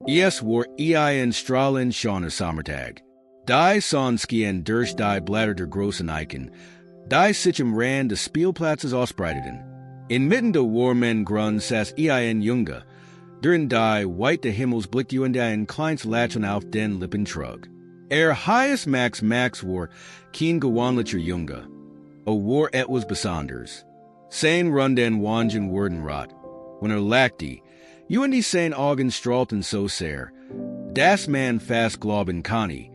Es war ein Strahlen schöner Sommertag. Die Sonski durch die Blätter der großen Eichen. Die sich am Rand des Spielplatzes ausbreiteten. Inmitten der warmen Grund saß ein Junge. Drin die weite Himmels blickte ein kleines Lächeln auf den Lippen trug. Heiß Max war kein gewöhnlicher Junge. War etwas Besonderes. Sein runden Wangen wurden rot. Wenn lachte, seine Augen strahlten so sehr. Das man fast glauben konnte.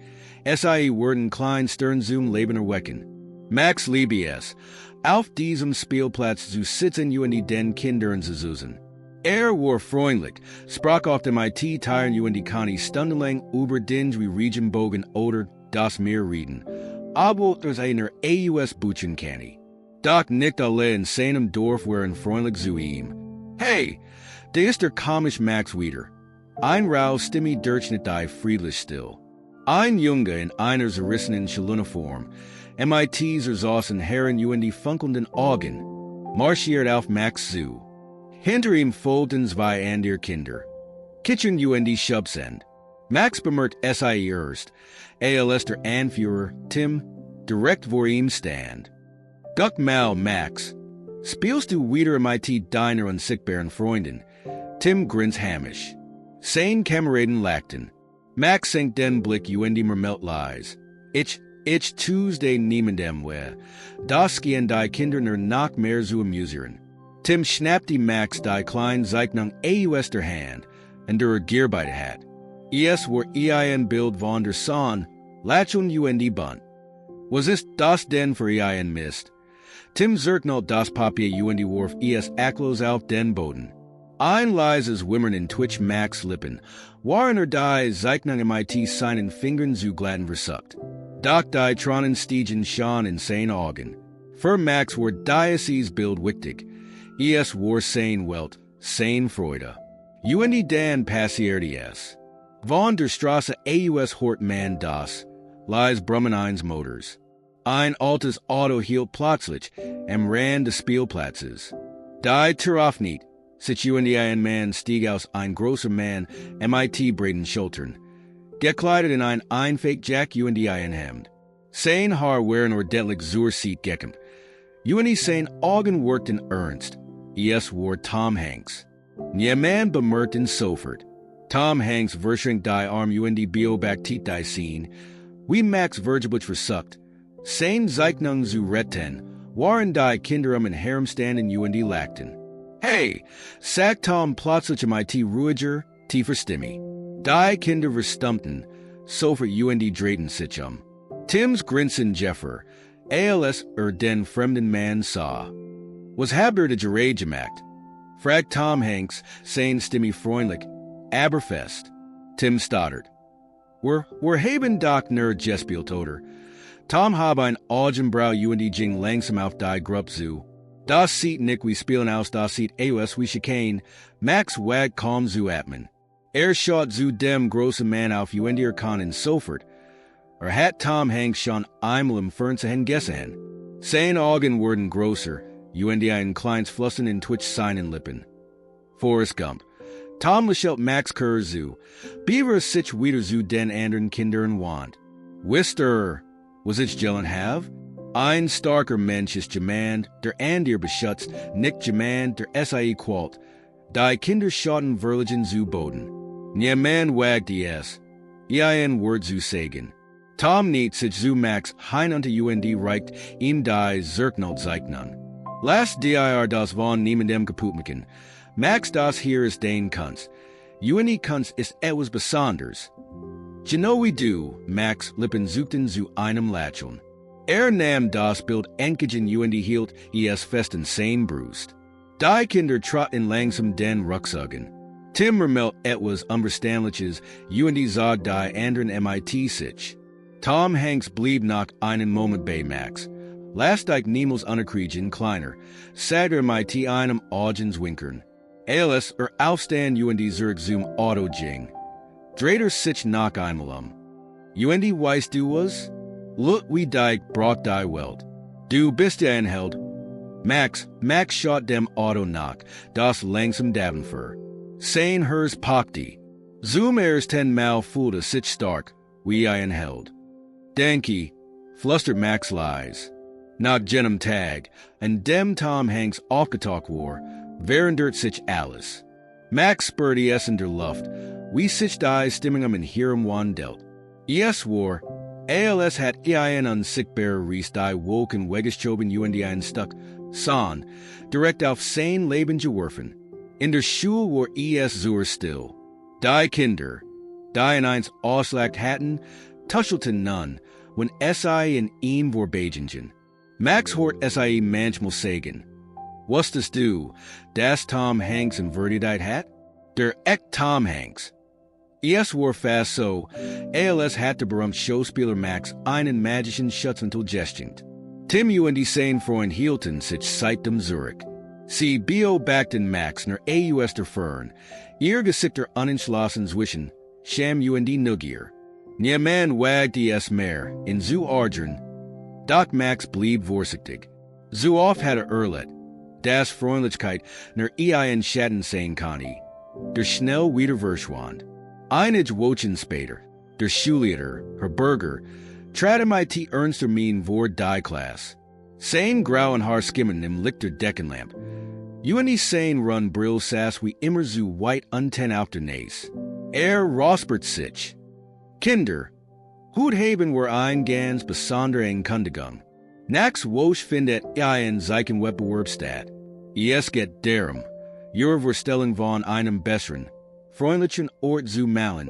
Sie wurden klein Sternzoom Leben erwecken. Max liebe es, auf diesem Spielplatz zu sitzen den Kindern zu suchen. War freundlich, sprach auf dem IT-Teilen kann stundenlang über den Regenbogen oder das Meer reden. Aber durch einer AUS-Buchen kann. Doch nicht alle in seinem Dorf waren freundlich zu ihm. Hey, der ist der komisch Max wieder. Ein Rau stimme Durchschnitt die friedlich still. Ein Junge in einer zerrissenen Schuluniform, MITs saßen Herren die funkelnden Augen, marschiert auf Max zu. Hinter ihm folgten zwei andere Kinder. Kitchen die Schubsend. Max bemerkt erst, als der Anführer, Tim, direkt vor ihm stand. Guck mal, Max. Spielst du wieder MIT Diner und sichtbaren Freunden? Tim grins hamisch. Sein Kameraden lachten. Max senkt den Blick die Mermelt lies. Ich Tuesday niemandem we. Das gehen die Kinder noch mehr zu amusieren. Tim schnappte Max die kleine Zeichnung AUS der Hand und der Gearbeite hat. Es war ein Bild von der Sonne, Lachon die Bund. Was ist das denn für ein Mist? Tim zerknallt das Papier die Wurf Aklos auf den Boden. Ein leises Wimmern in Twitch Max Lippen, waren die Zeichnung MIT seinen Fingern zu glatten versucht. Doch die tronnen stiegen schon in seinen Augen. Für Max war dieses Bild wichtig. Es war sein Welt, sein Freude. Dan passierte es. Von der Straße AUS hort man das, lies brummen eins Motors. Ein altes Auto hielt plötzlich am Rand des Spielplatzes. Die Tür aufniet, sich ein Mann stieg aus ein großer Mann MIT-breiten Schultern. Gekleidet in ein Einfake Jack ein Hemd. Sein Haar waren ordentlich zur Seat gekämmt. Sein Augen wirkten ernst. Es war Tom Hanks. Niemand bemerkten sofort. Tom Hanks verschränkt die Arm die Biobaktit die Scene. Wie Max vergeblich versucht. Sein Zeichnung zu retten, waren die Kinder am Herumstanden die lachten. Hey, sagt Tom plötzlich MIT ruhiger, tiefer Stimme. Die Kinder verstummten, sofort die drehten sich um. Tims grinsen Jeffer, als den fremden Mann sah. Was habt ihr de Gerät gemacht? Fragt Tom Hanks, sein Stimme freundlich, aber fest. Tim stottert. Wir haben doch nur gespielt, oder? Tom habe ein Augenbrau die ging langsam auf die Gruppe zu. Das sieht nicht wie spielen aus, das sieht aus wie Schikanen. Max wagt kaum zu atmen. Schaut zu dem großen Mann auf die Kanen sofort. Hat Tom Hanks schon einmal im Fernsehen gesehen. Seine Augen wurden größer, ein kleines Flussen in Twitch seinen Lippen. Forrest Gump. Tom lächelt Max Kerr zu. Beaver sich wieder zu den anderen Kindern wand. Wister, was ich gellen have? Ein starker Mensch ist jemand, der andere beschützt, nicht jemand, der sie qualt. Die Kinder schauten verlegen zu Boden. Niemand wagte es. Ein Wort zu sagen. Tom nicht sich zu Max hein unter reicht ihm die Zerknallt-Zeichnung. Lass dir das von niemandem kaputt machen. Max, das hier ist dein Kunst. Kunst ist etwas Besonderes. Genau wie du, Max, Lippen suchten zu einem Lächeln. Nahm das Bild endlich in hielt es fest in sein Brust. Die Kinder traten langsam den Rucksacken. Tim vermeldt etwas Unverständliches, sagt die anderen MIT sich. Tom Hanks blieb noch einen Moment bei Max. Last ich niemals unerkriegen kleiner, sagte MIT einem Augens winkern. Als aufstand zurück zum Auto ging. Dreht sich noch einmal weißt du was? Look wie die braucht die Welt. Du bist ein Held. Max schaut dem Auto nach, das langsam davon fuhr. Sein Hers packte. Zoom airs 10 mal fulda sich stark, we ein held. Danke, flustered Max lies. Not genem tag, and dem Tom Hanks aufgetalk war, verendert sich alles. Max spurred es in der Luft, we sich die stimmingem in hierum wan delt. Es war, ALS hat ein unsichtbarer Ries die woken wegeschoben ein stuck, son, direkt auf sein Leben geworfen. In der Schule war zur still. Die Kinder, die in eins auslagt hatten, tuschelten nun, when SI in ihm vor Bejingen. Max hort SI manchmal sagen. Was das du, das Tom Hanks in Verteidigt hat? Der echt Tom Hanks. Es war fast so, ALS hat der berühmte Schauspieler Max einen magischen Schutz until gestient. Tim und sein Freund hielten sich seitdem Zurich. Sie beobachten Max ner AUS der Fern, ihr Gesichter unentschlossen zwischen, Sham und Nugier. Nie man wagte es mehr, in zu Argern. Doch Max blieb vorsichtig. Zu oft hatte Erlet, das Freundlichkeit ner ein Schatten sein Conny. Der schnell wieder verschwand. Einige Wochen später, der Schulleiter, Herr Berger, trat MIT ernster Mien vor die Klasse. Sein grauen Haar skimmen im Licht der Deckenlamp. Sein run brill sass wie immer zu white unten auf der Nase. Rospert sich. Kinder, hut haben wir ein ganz besonderen Kundigung. Nax wosch findet ein Zeichen Wettbewerb statt. Es geht darum, Vorstellung von einem besseren, freundlichen Ort zu malen,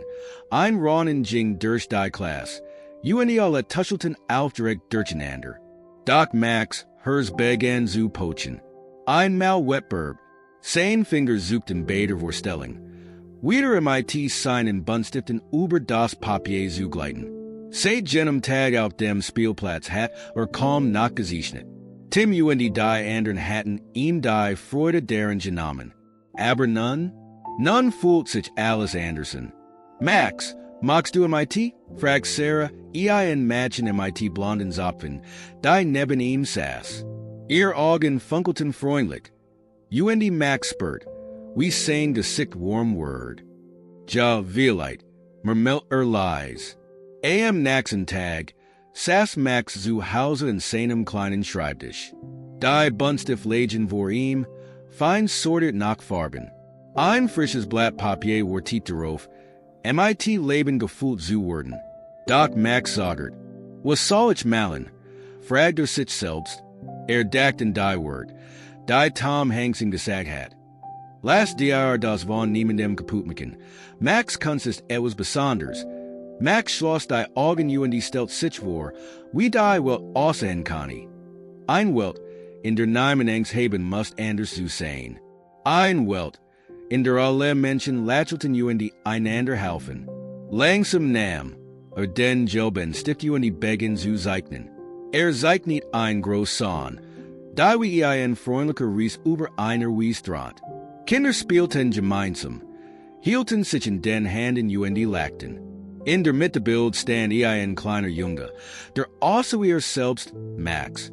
ein Ronnen Jing durch die Klasse, alle tuschelten auf direkt durcheinander. Doch Max, hers began zu pochen. Ein Mal Wettbewerb, sein Finger suchten beide Vorstellung. Wieder MIT seinen Buntstiften über das Papier zu gleiten. Sei jenem Tag auf dem Spielplatz hat kaum nachgesichnet. Tim und die anderen hatten ihm die Freude deren genommen. Aber nun fühlt sich Alice Anderson. Max, magst du MIT? Fragt Sarah, ein Mädchen MIT blonden Zapfen, die neben ihm saß. Ihr Augen funkelten freundlich. Und Max spurt, we sang gesickt warm word. Ja, vielleicht, mermelt lies. Naxen Tag, saß Max zu Hause in seinem kleinen Schreibtisch. Die Bunstift lagen vor ihm, fein sortiert nach Farben. Ein frisches Blatt Papier war tief darauf, MIT Leben gefühlt zu werden. Doch Max sagert, was soll ich malen? Fragt sich selbst, dacht in die Wort, die Tom Hanks gesagt hat. Last Jahr das von niemandem kaputt machen. Max kunst etwas Besonders. Max schloss die Augen und stellt sich vor, wie die Welt aussehen kann. Ein Welt, in der niemand Angst haben muss anders zu sein. Ein Welt, in der alle Menschen lächelten und einander helfen. Langsam nam, den Joben stift und begin zu zeichnen. Zeichnet ein groß Sohn, da wie ein freundlicher Ries über einer Wiestrand. Kinder spielten gemeinsam, hielten sich in den Händen und lachten. In der Mitte Bild stand ein kleiner Junge, der außer ihr selbst, Max.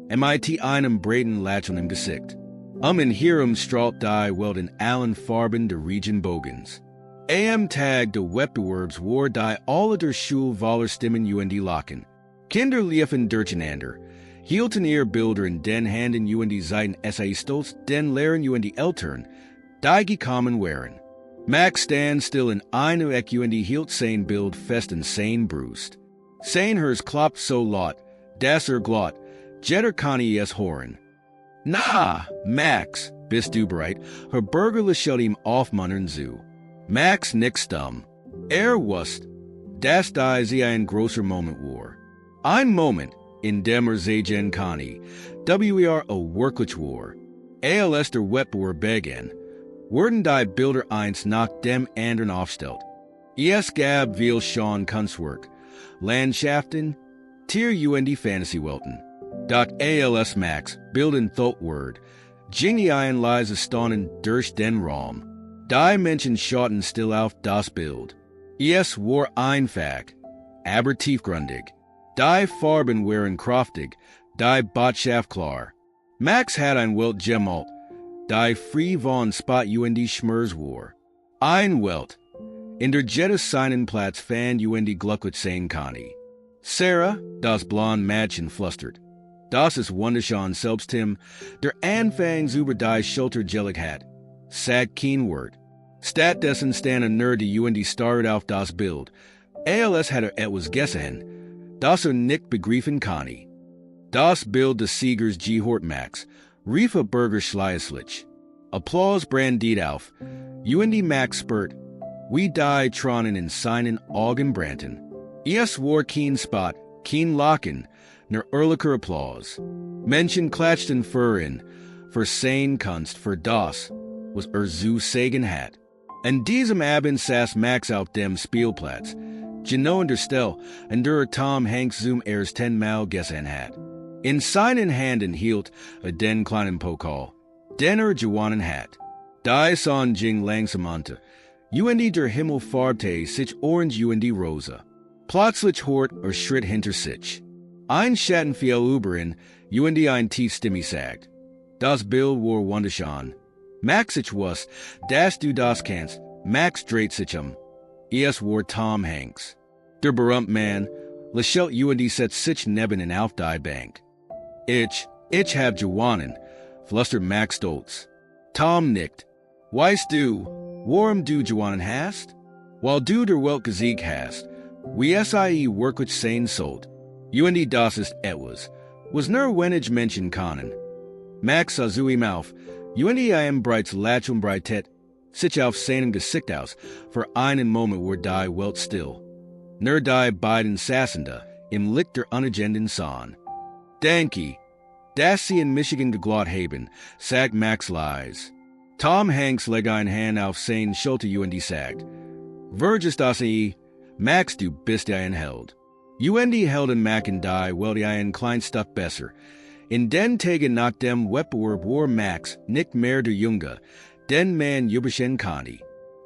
MIT einem breiten Lächeln im Gesicht. In hierum strahlt die Welt in allen Farben der Regenbogens. Tag der Wettbewerbs war die alle der Schulwaller Stimmen und lachen. Kinder liefen durcheinander, hielten ihr Bilder in den Händen und seien stolz den Lehrern und Eltern, die gekommen waren. Max stand still in eine Ecke und hielt sein Bild fest in sein Brust. Sein Hers klopft so laut, dass glott, jetter kann es hören. Na, Max, bist du bereit? Herr Berger lächelt ihm aufmunternd zu. Max nickt stumm. Wusste, dass sie ein großer Moment war. Ein Moment, in dem sehen kann, wer wirklich war. Als der Wettbewerb begann, wurden die Bilder eins nach dem anderen aufgestellt. Es gab viel schon Kunstwerk, Landschaften, Tier und Fantasywelten. Doch als Max bilden Thoughtword, Junge ein leise Staunen durch den Raum. Die Menschen schauten still auf das Bild. Es war einfach, aber tiefgründig. Die Farben waren kraftig, die Botschaft klar. Max hat ein Welt gemalt, die free von Spot und Schmers war. Ein Welt, In der Jettas seinen Platz fand glücklich sein Conny. Sarah, das blond Mädchen flustert. Das ist wunderschön selbst him, der Anfangs über die Schulter gelegt hat. Sagt kein Wort. Stattdessen stand die starrt auf das Bild. Als hatte etwas gesehen, das nicht begriffen Conny. Das Bild des Siegers gehört Max, rief Burger schleislich. Applaus brandiert auf. Max spurt. We die tronnen in seinen Augen brannten. Es war kein Spot, kein Lachen, nur ehrlicher Applaus. Menschen klatschten für ihn, für seine Kunst, für das, was zu sagen hat. An diesem Abend saß Max auf dem Spielplatz, genau in der Stelle, an der Tom Hanks erst 10-mal gesehen hat. In seinen Händen hielt den kleinen Pokal, den gewonnen hat. Die Sonne ging langsam unter. Der Himmel farbte sich orange rosa. Plötzlich hört Schritt hinter sich. Ein Schatten fiel über ihn, ein Tiefstimme sagt. Das Bild war wunderschön. Max ich was, dass du das kannst. Max dreht sich Es war Tom Hanks. Der berühmte Mann, lächelt setzt sich neben ihn auf die Bank. Ich hab gewonnen, flüstert Max stolz. Tom nickt. Weißt du, warum du gewonnen hast? Weil du der Welt gesiegt hast. Wie wirklich sein sollt. Das ist etwas, was nur wenig Menschen können. Max sah zu ihm auf. Bereits Lächeln breitet, sich auf seinem Gesicht aus. Für einen Moment war die Welt still. Nur die beiden Sassende im Licht der unerkennenden Sonne. Danke, dass Sie in Michigan geglaubt haben, sagt Max leise. Tom Hanks legt eine Hand auf seine Schulter sagt, Vergiss das Max, du bist ein Held. Helden machen die Welt ein klein Stück besser. In den Tagen nach dem Wettbewerb war Max nicht mehr der Junge, den man überschen konnte.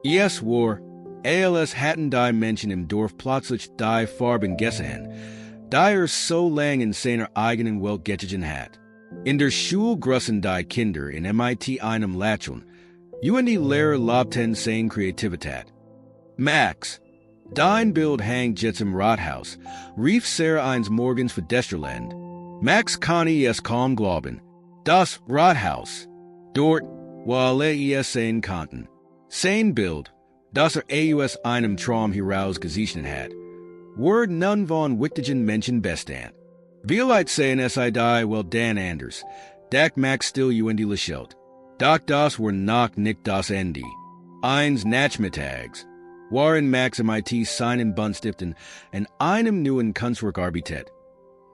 Es war, als hatten die Menschen im Dorf plötzlich die Farben gesehen, die so lang in seiner eigenen Welt gezogen hat. In der Schule grüßen die Kinder in MIT einem Lächeln. Lehrer lobten seine Kreativität. Max, dein Bild hängt jetzt im Rathaus, rief Sarah eines Morgens für Desterland. Max konnte es kaum glauben. Das Rathaus. Dort, wo alle es sehen konnten. Sein Bild, das aus einem Traum herausgezeichnet hat, war nun von wichtigen Menschen bestand. Vielleicht sehen es die Welt dann anders, dacht Max still lächelt. Doch das war noch nicht das Ende. Eins Nachmittags waren Max MIT seinen Buntstiften an einem neuen Kunstwerk arbeitet.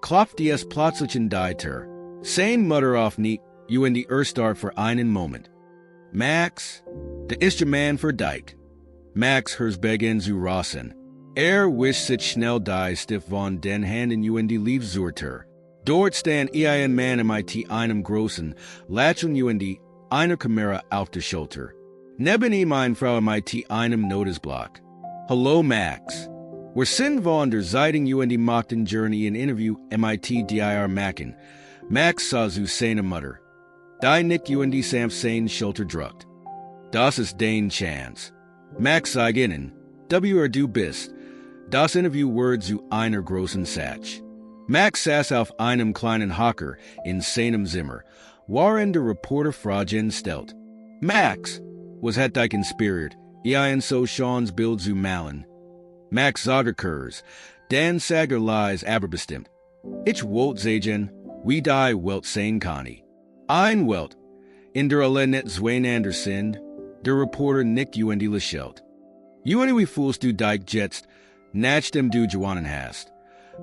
Klopfte es plötzlich in die Tür. Sein Mutter auf nicht, erstarrt für einen Moment. Max, da ist der Mann verteidigt. Max hört begann zu rasen. Wischt sich schnell die Stift von den Händen lief zur Tür. Dort stand ein Mann MIT einem großen, Lächeln einer Kamera auf der Schulter. Neben ihm eine Frau MIT einem Notizblock. Hallo Max. Wir sind von der Zeitung machten Journey in Interview MIT dir machen. Max sah zu seiner Mutter. Die nicht samt seine Schulter drückt. Das ist dein Chance. Max sah innen. Du bist. Das Interview wurde zu einer großen Satz. Max saß auf einem kleinen Hocker in seinem Zimmer, worin der Reporter Fragen stellt. Max, was hat dich inspiriert, so Sean's Bild zu malen? Max Zagerkurs, Dan Sager lies aberbestimmt. Ich wollt sagen, wie die Welt sein Conny. Ein Welt, in der alle net zweinander sind, der Reporter nicht lächelt. Wie fühlst du dich jetzt, nachdem du gewonnen hast?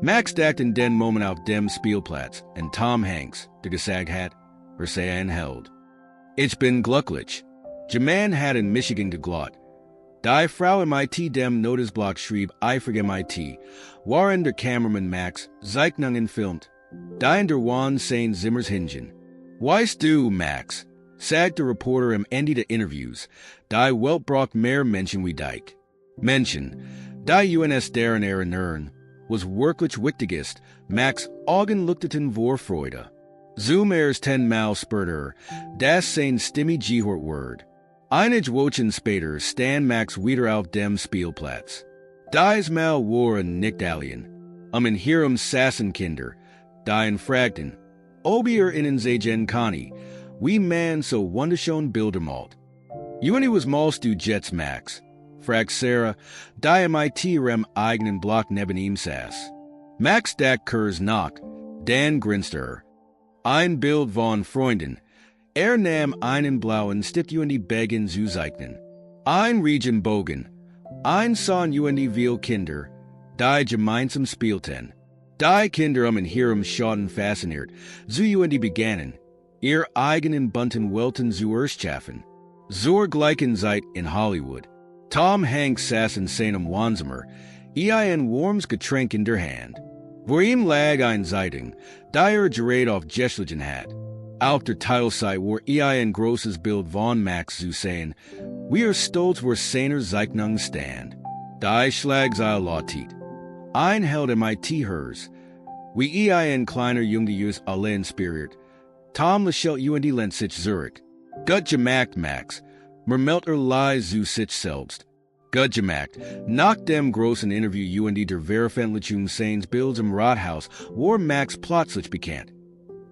Max dacht in den Moment auf dem Spielplatz, und Tom Hanks, der gesagt hat, sei ein Held. Ich bin glücklich. Der Mann hat in Michigan geglaubt. Die Frau MIT dem Notizblock schrieb eifrig MIT, worin der Kameramann Max Zeichnungen filmt, die in der Wand sein Zimmers hingen. Weißt du, Max, sagt der Reporter am Ende der Interviews, die Welt braucht mehr Menschen wie dich. Menschen, die deren erinnern, was wirklich wichtig ist, Max Augen leuchteten vor Freude. Zum 10-mal spürte dass sein Stimme gehört word. Einige Wochen später stand Max wieder auf dem Spielplatz. Diesmal waren nicht Alien. In Hiram Sassenkinder, die fragten, ob innen sehen kann, wie man so wunderschön Bilder malt. Junge was malst du jetzt, Max? Fragt Sarah, die MIT rem eigenen Block neben ihm saß. Max dacht kurz nach, dann grinste Ein Bild von Freunden. Nahm einen blauen Stift Junge Begen zu zeichnen. Ein Regenbogen. Ein Son Junge viel Kinder, die gemeinsam spielten. Die Kinder in Hiram schauten fasziniert, zu Junge begannen, ihr eigenen bunten Welten zu erschaffen. Zur gleichen Zeit in Hollywood. Tom Hanks saß in seinem Wohnzimmer, ein warmes Getränk in der Hand. Vor ihm lag ein Zeitung, die gerät auf Gästlichen hat. Auf der Titelseite war ein großes Bild von Max zu sehen, wie stolz vor seiner Zeichnung stand. Die Schlagzeile lautet, ein Held MIT hers, wie ein kleiner Junge Jus alle inspiriert. Tom lächelt Junge lehnt sich zurück. Gut gemacht, Max. Meldet leise zu sich selbst. Gut gemacht. Nach dem großen Interview Junge der Veröffentlichung seines Bilds im Rathaus war Max plötzlich bekannt.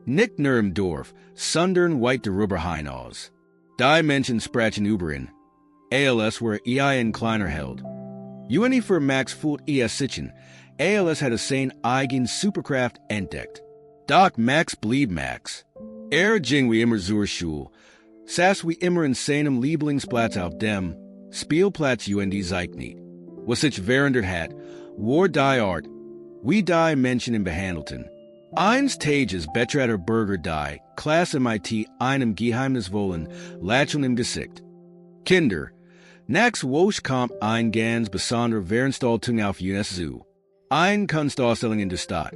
Nicht nur im Dorf, sondern weit darüber hinaus. Die Menschen sprachen über ihn. ALS war ein kleiner Held. Junge für Max fühlt sichern. ALS hatte seine eigene Superkraft entdeckt. Doch Max blieb Max. Ging wie immer zur Schule. Saß wie immer in seinem Lieblingsplatz auf dem Spielplatz Junge zeichnet. Was sich verändert hat, war die Art, wie die Menschen ihn behandelten. Eines Tages betrater Bürger die Klasse MIT einem Geheimnis wollen, Lächeln im Gesicht. Kinder, nach wosch kommt ein ganz besondere Veranstaltung auf uns zu. Ein Kunstausstellung in der Stadt.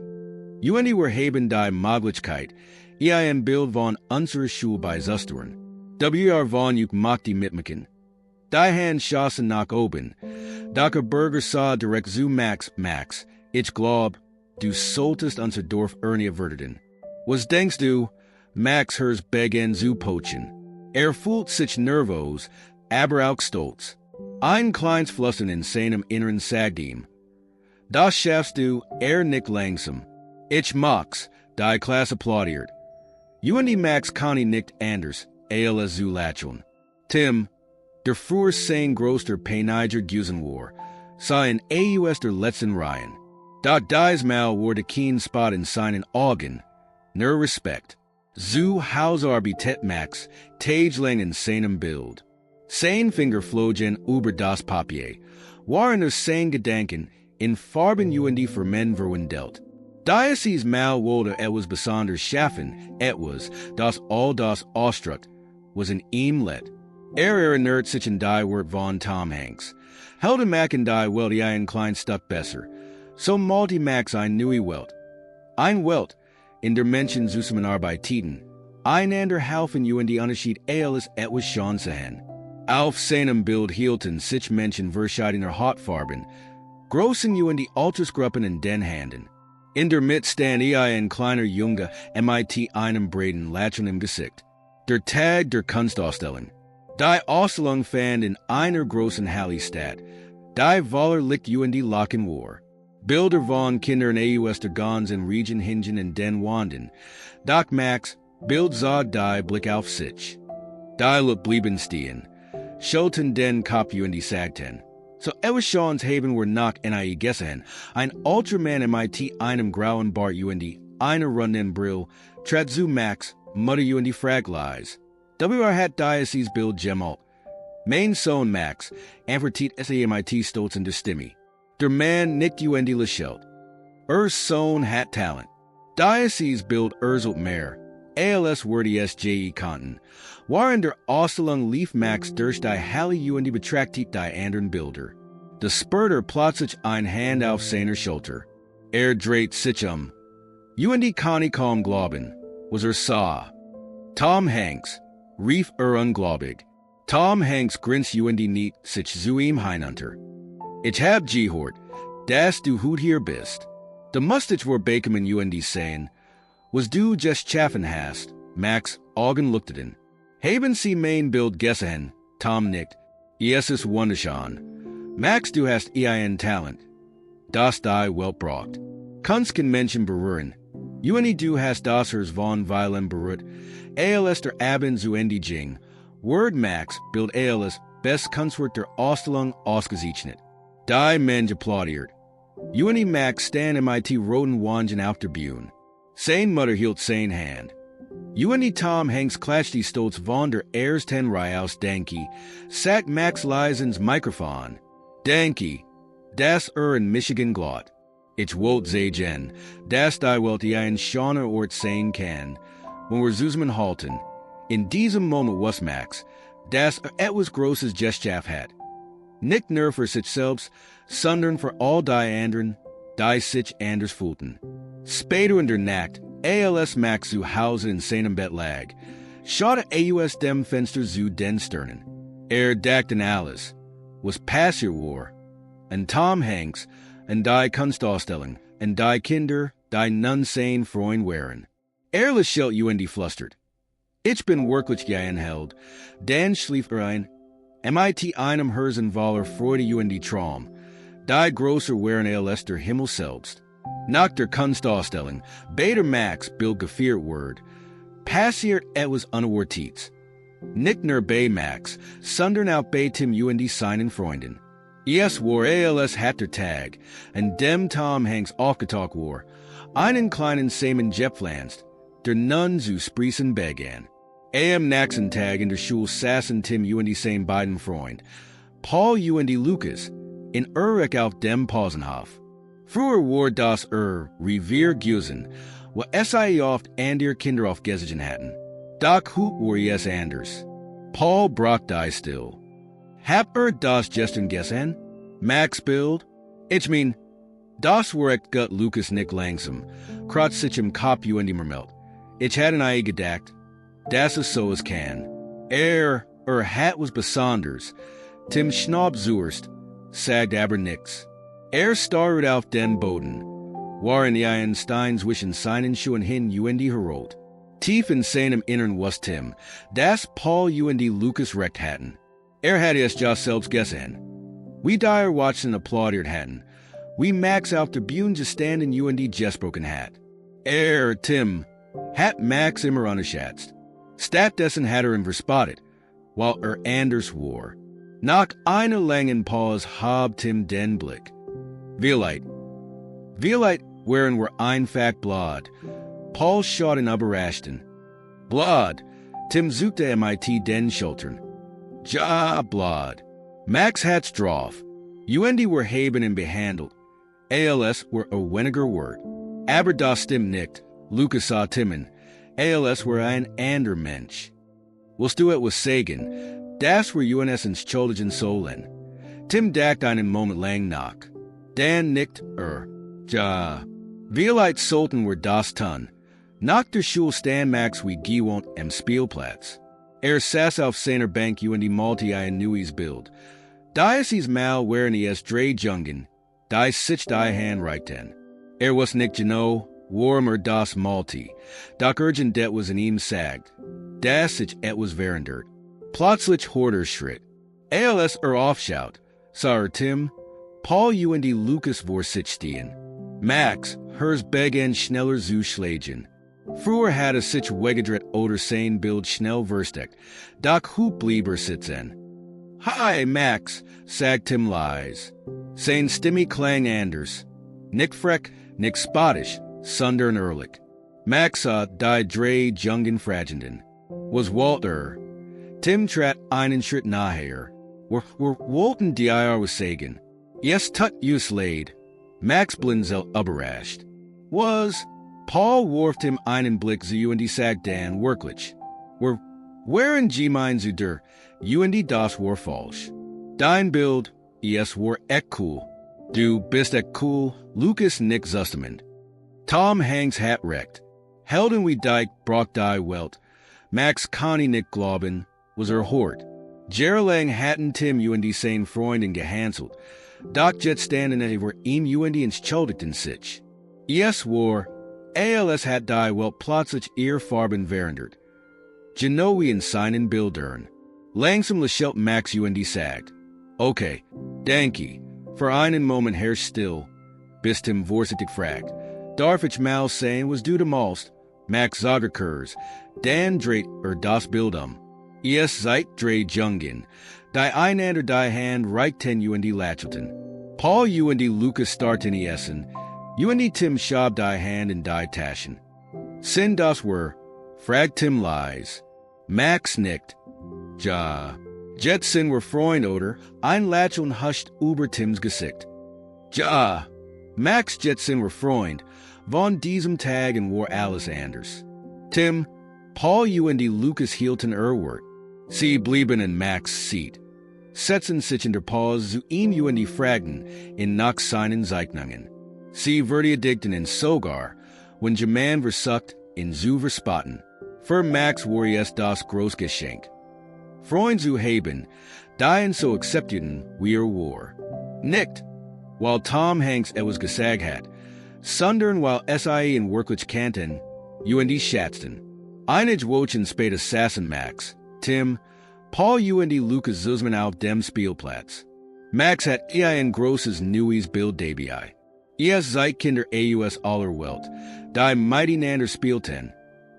Junge haben die Möglichkeit, ein Bild von unserer Schule beizustellen. Von macht die mitmachen. Die Hand schossen nach oben. Dr. Berger sah direkt zu Max, ich glaub, du solltest unser Dorf verwirren. Was denkst du? Max hers begen zu pochen. Fühlt sich nervös, aber auch stolz. Ein kleines Flussen in seinem Inneren sagt ihm, das schaffst du, nicht langsam. Ich mag's, die Klasse applaudiert. Junge Max kann nicht anders, ALS zu lächeln. Tim, der früher sein größter Peiniger gewesen war, sah in AUS der letzten Reihen. Doch diesmal war der keen Spot in seinen Augen, nur Respekt. Zu Hausarbeit Max, Tagelang in seinem Bild. Sein Finger flogen über das Papier, waren sein Gedanken in Farben Junge für men verwandelt. Diocese mal wollte etwas besonders schaffen, etwas, das all das Ausdruck, was in ihm let. Erinnert sich an die Wort von Tom Hanks. Helden Mac und die Welt ein klein Stück besser. So malte Max ein neue Welt. Ein Welt, in der Menschen zusammenarbeiteten. Einander halfen Junge Unterschied alles etwas schon sehen. Auf seinem Bild hielten sich Menschen verschiedener Hautfarben, großen Junge Altersgruppen in den Händen. In der Mitte stand ein kleiner Junge MIT einem breiten Lächeln im Gesicht. Der Tag der Kunstausstellung. Die Ausstellung fand in einer großen Halle statt. Die Waller liegt Junge Lachen war. Bilder von Kindern aus der ganzen Region hingen in den Wanden. Doch Max, Bild sah die Blick auf sich. Die Look blieben stehen. Scholten den Kopf Junge sagten. So etwas schon haben wir nach gesehen. Ein Ultraman MIT einem grauen Bart Junge, einer runden Brill, trat zu Max, Mutter Junge fragleis. Hat Diocese Bild gemalt. Mein Sohn Max, vertiet MIT stolz in der Stimme. Der Mann nicht Junge lächelt. Sohn hat Talent. Diocese Bild erzelt mehr. ALS wurde SJE konnten. Waren der Ausstellung lief Max durch die Halle Junge betrachtet die anderen Bilder. Der Spurter plötzlich ein Hand auf seiner Schulter. Dreht sich Junge kann ich kaum glauben, was sah. Tom Hanks, rief unglaublich. Tom Hanks grinst Junge nicht sich zu ihm hinunter. Ich hab gehört, dass du heute hier bist. Der Mustache war Bakeman Junge sehen. Was du just chaffen hast, Max Augen looked at ihn. Haben Sie mein Bild gesehen, Tom nickt, es wunderschön. Max du hast ein Talent. Das die Welt braucht. Kunst kann Menschen berühren. Du hast das Herz von Violin berührt. Als der Abend zu Ende ging. Word Max bild als best Kunstwerk der Ausstellung ausgezeichnet. Die Mensch applaudiert. Max stand MIT roten Wangen auf der Bühne. Sein Mutter hielt sein Hand. Tom Hanks klatscht die Stolz von der ersten Reihe aus Danke, sagt Max leise ins Mikrofon. Danke, das in Michigan glot. Ich wollte sagen, dass die Welt ein schöner Ort sein kann, wenn wir zusammen halten. In diesem Moment was Max, dass etwas Großes Geschaff hat. Nicht nur für sich selbst, sondern für all die anderen, die sich anders fühlten. Später in der Nacht, als Max zu Hause in seinem Bett lag, schaute aus dem Fenster zu den Sternen. Dachte an alles, was passiert war, an Tom Hanks, an die Kunstausstellung, an die Kinder, die nun sein Freund waren. Lächelte die flüstert. Ich bin wirklich geheld, dann schlief ein, MIT einem Herzen voller Freude die Traum, die größer waren als der Himmel selbst. Nach der Kunstausstellung, bei Max Bild gefeiert word, passiert etwas Unerwartetes. Nicht nur bei Max, sondern auch bei Tim seinen Freunden. Es war als hat der Tag, an dem Tom Hanks aufgetaucht war, einen kleinen Samen gepflanzt, der nun zu sprießen begann. Am nächsten Tag in der Schule saßen Tim sein beiden Freund, Paul Lucas, in auf dem Pausenhof. Früher war das Revier gewesen, wo oft andere Kinder aufgesessen hatten. Doch heute war es anders. Paul brach die still. Hab das gestern gesehen? Max Bild? Ich mein, das war echt gut Lucas nicht langsam, kratzt sich im Kopf Mermelt. Ich hatte an gedacht, das ist so es kann. Hat was besonders. Tim schnaub zuerst, sagt aber nix. Starrt auf den Boden, waren ein Stein zwischen seinen Schuhen hin herot. Tief in seinem Innern was Tim, dass Paul Lucas recht hatten. Hatte es ja selbst gesehen. We die watchen applaudiert hatten. We Max auf der Bühne gestanden gesprochen hat. Tim, hat Max immer unterschätzt. Stattdessen hat ihn verspottet, while anders war. Nach einer langen Pause hab Tim den Blick. Vielleicht waren wir einfach Blood. Paul schaut ihn überraschten. Blood, Tim suchte MIT den Schultern. Ja, Blood. Max hat's drauf. Were haben ihn behandelt. ALS were weniger word. Aber das stimmt nicht. Lucas sah Timmen. ALS were ein ander Mensch. Willst du etwas sagen? Das were ins Schuldigen Sohlen. Tim dacht einen Moment lang nach. Dan nickt, ja. Vielleicht sollten wir das tun. Nach der Schule stand Max wie gewohnt am Spielplatz. Saß auf seiner Bank malte ein neues Bild. Da es mal waren es drei Jungen, die sich die Hand reichten. Was nicht genau, warm das malte, doch urgent det was in ihm sagt, dass sich etwas verandert. Plötzlich hört Schritt. Als aufschaut, sah Tim, Paul Lucas vor sich stehen. Max, hers begann schneller zu schlagen. Früher hatte sich weggedreht oder sein Bild schnell versteckt, doch heute blieb sitzen. Hi, Max, sagt Tim leise. Sein Stimme klang anders. Nicht frech, nicht spottisch, sondern ehrlich. Max sah die drei Jungen fragenden. Was Walter? Tim trat einen Schritt naher. Wollten die was sagen? Yes, tut us leid. Max blinzel überrascht. Was? Paul warft ihm einen Blick zu sagt dann wirklich. Waren G mein zu der, das war falsch. Dein Bild, es war echt cool. Du bist echt cool, Lucas Nick Zusterman. Tom Hanks hat recht. Helden wie Dyke brach die Welt. Max Connie Nick glauben, was Hort. Gerlang hatten Tim sein Freunden gehanselt. Doch jetzt standen über ihm entschuldigten sich. Es war, als hat die Welt plötzlich ihr Farben verandert. Genoe in seinen Bildern. Langsam Lachelt Max UND sagt. Okay, danke. Für einen Moment herrscht still, bis Tim vorsichtig fragt. Darf ich mal sehen, was du da malst? Max Zagerkurs. Dan dreht das Bildum. Es seid drei Jungen. Die einander die Hand reicht ten UND Lachelton. Paul UND Lucas starten essen. UND Tim schab die Hand in die Taschen. Sin das were. Frag Tim lies. Max nickt. Ja. Jetsin were Freund oder ein Lacheln huscht über Tims Gesicht. Ja. Max Jetsin were Freund. Von diesem Tag and war alles anders. Tim, Paul UND Lucas hielten Wort. Sie blieben in Max' Seat. Setzen sich in der Pause zu ihm UND fragten in nach seinen Zeichnungen. Sie verteidigten in sogar, wenn German versucht, in zu verspotten. Für Max war es das Großgeschenk. Freund zu haben, die so accepteten wie war. Nicht, while Tom Hanks etwas gesagt hat, sondern while SIE in wirklich kannten, UND schätzten. Einige Wochen später saßen Max, Tim, Paul UND Lucas zusammen auf dem Spielplatz. Max hat ein großes neues Bild dabei. Seid Kinder aus aller Welt, die miteinander spielten,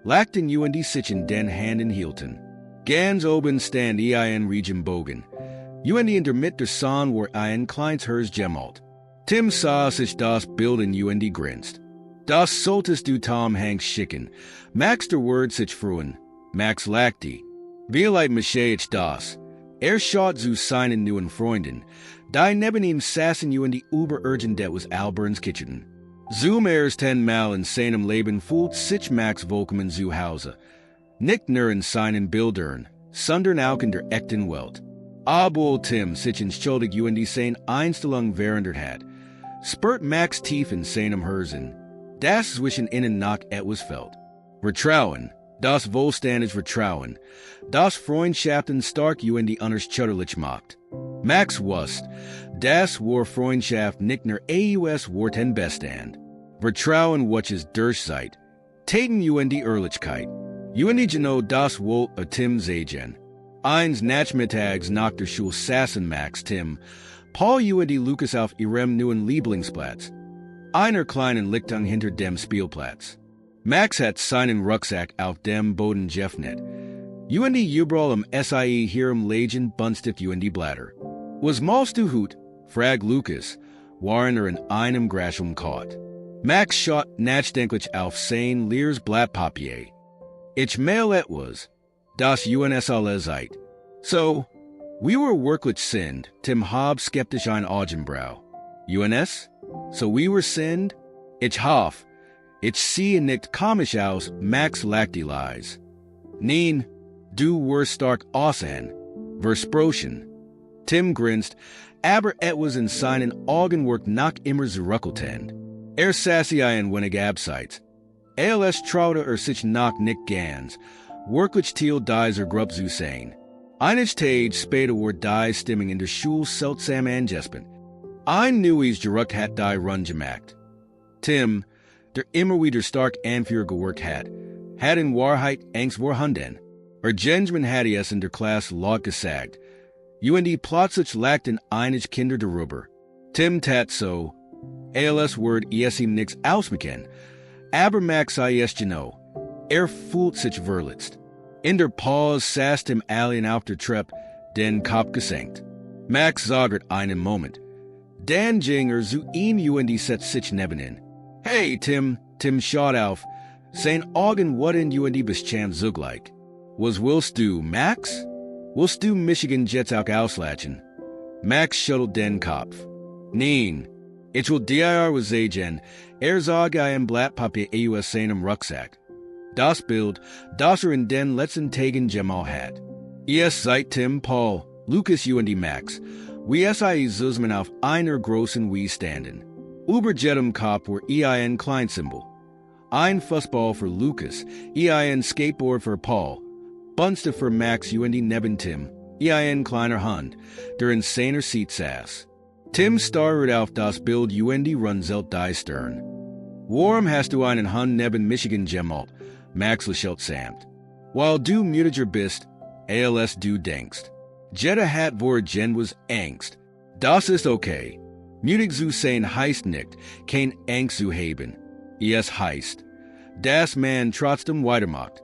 lachten UND sich in den Händen hielten. Ganz oben stand in Regenbogen. UND in der Mitte der Sonne war ein kleines Herz gemalt. Tim sah sich das Bild in UND grinst. Das solltest du Tom Hanks schicken. Max der Word sich freuen. Max lachte. Vielleicht mische ich das. Schaut zu seinen neuen Freunden. Die neben ihm saßen UND überurgent det was Alberns Kitchen. Zum ersten Mal in seinem Leben fühlt sich Max willkommen zu Hause. Nicht nur in seinen Bildern, sondern auch in der echten Welt. Obwohl Tim sich entschuldigt UND seine Einstellung verändert hat, spürt Max tief in seinem Herzen, das zwischen ihnen noch etwas fällt. Vertrauen, das wohlständige Vertrauen, das Freundschaften stark UND unerschütterlich macht. Max wusste, das war Freundschaft nicht nur war ten Bestand. Vertrauen welches durch seid, Taten UND Ehrlichkeit. UND genau das wohl a Tim sagen. Eins Nachmittags nach der Schule saßen Max, Tim, Paul UND Lucas auf ihrem neuen Lieblingsplatz. Einer kleinen Lichtung hinter dem Spielplatz. Max hat seinen Rucksack auf dem Boden geöffnet. UND überall am SIE hierem Legion Bunstift UND Blätter. Was malst du hut? Frag Lucas, waren in einem Grashum caught. Max schaut nachdenklich auf sein leeres Blatt Papier. Ich mal etwas, das UNS alle seid. So, we were wirklich sind, Tim hob skeptisch ein Augenbrau. UNS? So we were sind? Ich hoff. Ich sehe nicht komisch aus, Max lachte lies. Nein, du were stark aussehen. Versprochen. Tim grinst, aber etwas in seinen Augen work noch immer zurückhaltend. Sassy ein wenig abseits. ALS trouwde sich noch nicht ganz, wirklich Thiel dies grub zu sein. Einige Tage später war die Stimmung in der Schule seltsam angespannt. Ein neues Gerücht hat die Run gemacht. Tim, der immer wieder stark Anführer geworkt hat in Wahrheit Angst vor Hunden. Genschman hat es in der Klasse laut gesagt. UND plötzlich lachten einige Kinder darüber. Tim tat so. ALS word ihm nix ausmachen. Aber Max es genau. Fühlt sich verletzt. In der Pause saß Tim allen auf der Treppe, den Kopf gesenkt. Max sagert einen Moment. Dan Jinger zu ihm UND setzt sich neben ihn. Hey, Tim schaut auf. Sein Augen wurden UND bis Cham zugleich. Was willst du, Max? Willst du Michigan Jets auch auslachen? Max schüttelt den Kopf. Nein, ich will dir was sagen. Sag ein Blatt Papier aus seinem Rucksack. Das Bild, das in den letzten Tagen gemal hat. Seid Tim, Paul, Lucas UND Max. Wie zusammen auf einer großen Wie standen. Über jedem Kopf war ein Kleinsymbol. Ein Fußball für Lucas, ein Skateboard für Paul. Bunste für Max UND neben Tim, ein kleiner Hund, der in seiner Seat saß. Tim starrt auf das Bild UND runzelt die Stirn. Warum hast du einen Hund neben Michigan gemalt? Max lächelt samt. Weil du müdiger bist, als du denkst. Jetta hat vor Jen was Angst. Das ist okay. Mutig zu sein heißt nicht, kein Angst zu haben. Es heißt, das man trotzdem weitermacht.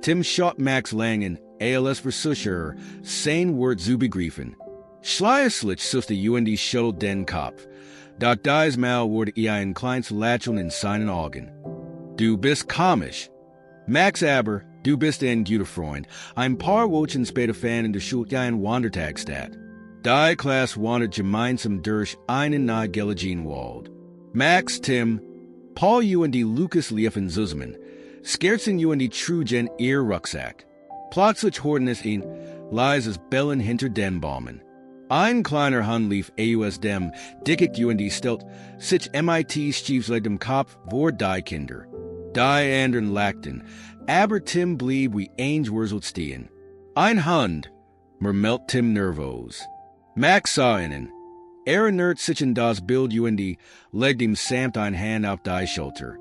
Tim schott Max Langen, als Versucher, sein Wort zu begreifen. Schleierlich suchte UND Shuttle den Kopf. Doch dies Mal wurde ein kleines Lächeln in seinen Augen. Du bist komisch. Max aber, du bist ein guter Freund. Ein paar Wochen später fan in der Schule ein Wandertag statt. Die Klasse wandert gemeinsam durch einen nahe gelegenen Wald. Max, Tim, Paul UND Lucas liefen zusammen. Scherzen UND trugen ihr Rucksack. Plötzlich horten es ihn, leises Bellen hinter den Bäumen. Ein kleiner Hund lief aus dem Dickicht UND stellt sich MIT Stiefsleg dem Kopf vor die Kinder. Die anderen lachten, aber Tim blieb wie eingeworselt stehen. Ein Hund, murmelt Tim nervös. Max sah ihnen. Erinnert sich an das Bild UND, legte ihm samt ein Hand auf die Schulter.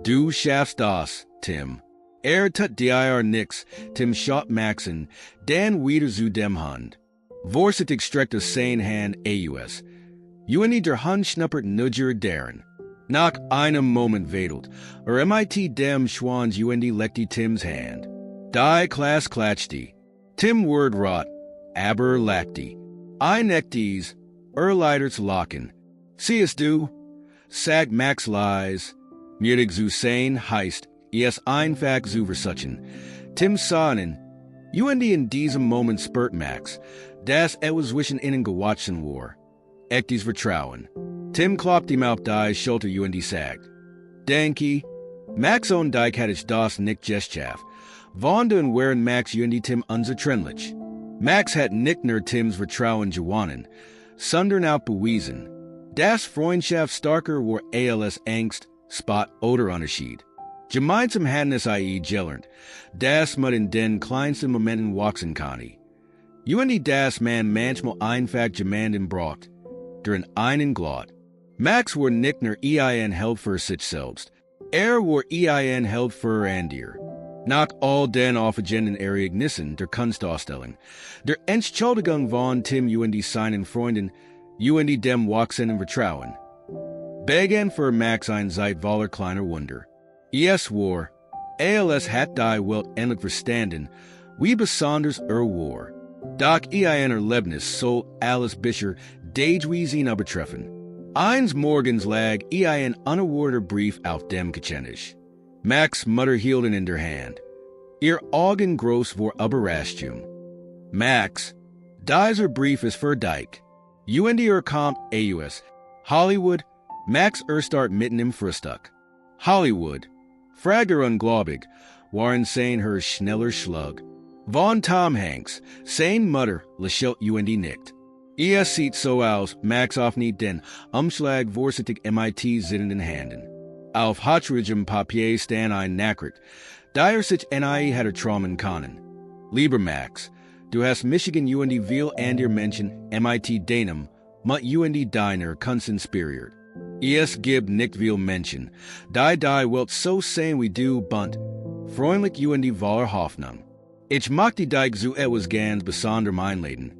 Du schaffst das, Tim. Tut dir nix, Tim schott Maxen, dann wieder zu dem Hund. Vorsichtig streckte sein Hand aus. UND der Hund schnuppert nudger deren. Nach einem Moment wedelt, MIT dem Schwans UND leckte Tims Hand. Die Klasse klatschte. Tim word rot, aber lachte. Ein echtes, Leiters lachen. Siehst du? Sagt Max leis. Mutig zu sein heißt, es einfach zu versuchen. Tim sah ihn. UND in diesem Moment spürt Max, dass zwischen ihnen gewachsen war. Echtes Vertrauen. Tim klopft ihm auf die Schulter UND sagt. Denke, Max und Dyke hatte ich das nicht gestschafft. Wanda waren Max UND Tim unzertrennlich. Max hat nicht nur Tims Vertrauen gewonnen, sondern auch bewiesen. Das Freundschaft starker war als Angst, Spot oder Unterschied. Gemeinsam hatten es gelernt, dass man in den kleinsten Momenten wachsen kann. UND das man manchmal einfach jemanden braucht, durch einen Glot. Max war nicht nur Held für sich selbst, war Held für andere. Nach all den aufgegebenen Ereignissen der Kunstausstellung, der Entschuldigung von Tim UND seinen Freunden, UND dem wachsenden Vertrauen, begann für Max ein zeitvoller kleiner Wunder. Es war, als hat die Welt endlich verstanden, wie besonders war. Doch ein Erlebnis soll alles Bischer Dagewesen übertreffen. Eines Morgens lag ein unerwarteter Brief auf dem Geschenk. Max Mutter hielt ihn in der Hand. Ihr Augen groß vor Überraschung. Max, dieser Brief ist für dich. UND kommt aus Hollywood. Max start mitten im Frühstück. Hollywood. Fragt unglaublich, waren sein her schneller Schlug. Von Tom Hanks, sein Mutter, lächelt UND nicht. Es sieht so aus, Max aufnimmt den Umschlag vorsichtig MIT sitzenden Händen. Auf hotridgem Papier stand ein Nachricht, der sich NIE hatte traumen können. Lieber Max, du hast Michigan UND viel andere Menschen MIT deinem, mit UND deiner konspiriert. Es gibt nicht viel Menschen, die Welt so sehen wie du bunt, freundlich UND voller Hoffnung. Ich möchte dich zu etwas ganz Besonderem einladen.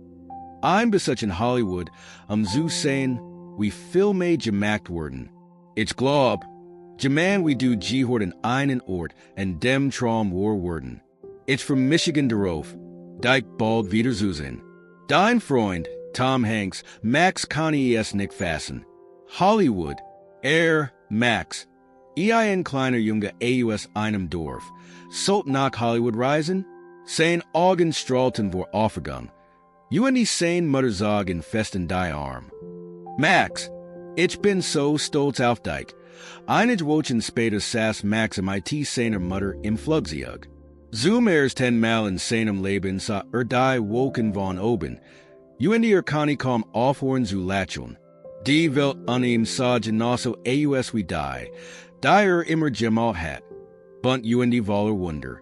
Ein Besuch in Hollywood, zu sehen, wie Filme gemacht wurden. Ich glaub, jemand wie du gehört an einen Ort, an dem Traum war worden. Ich von Michigan darauf, dich bald wieder zu sehen. Dein Freund, Tom Hanks, Max kann es nicht fassen. Hollywood, Max. Ein kleiner Junge aus einem Dorf. Sollt nach Hollywood reisen? Sein Augen strahlten vor Aufregung. UND sein Mutter sag in festen die Arm. Max, ich bin so stolz auf dich. Einige Wochen später saß Max MIT seiner Mutter im Flugzeug. Zum ersten Mal in seinem Leben sah die Wolken von oben. UND kann kaum aufhören zu lächeln. Die Welt an ihm sah genauso aus wie die immer gemalt hat. Bunt UND voller Wunder.